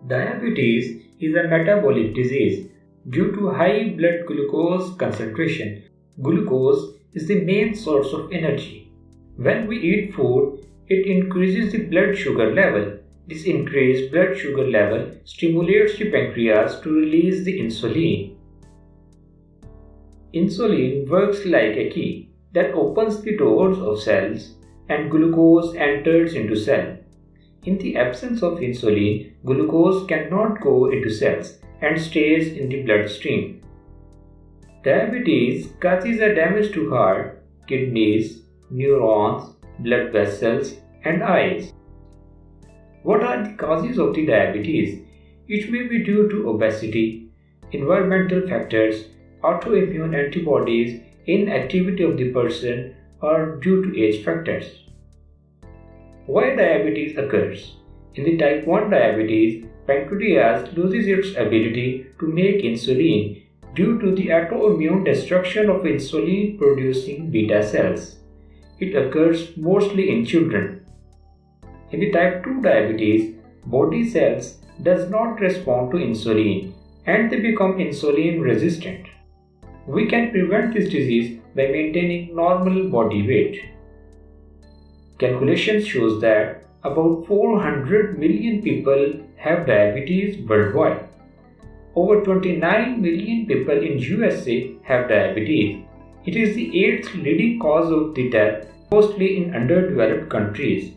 Diabetes is a metabolic disease due to high blood glucose concentration. Glucose is the main source of energy. When we eat food, it increases the blood sugar level. This increased blood sugar level stimulates the pancreas to release the insulin. Insulin works like a key that opens the doors of cells and glucose enters into cell. In the absence of insulin, glucose cannot go into cells and stays in the bloodstream. Diabetes causes a damage to heart, kidneys, neurons, blood vessels, and eyes. What are the causes of the diabetes? It may be due to obesity, environmental factors, autoimmune antibodies, inactivity of the person, or due to age factors. Why diabetes occurs? In the type 1 diabetes, pancreas loses its ability to make insulin due to the autoimmune destruction of insulin-producing beta cells. It occurs mostly in children. In the type 2 diabetes, body cells does not respond to insulin and they become insulin resistant. We can prevent this disease by maintaining normal body weight. Calculations shows that about 400 million people have diabetes worldwide. Over 29 million people in USA have diabetes. It is the 8th leading cause of the death, mostly in underdeveloped countries.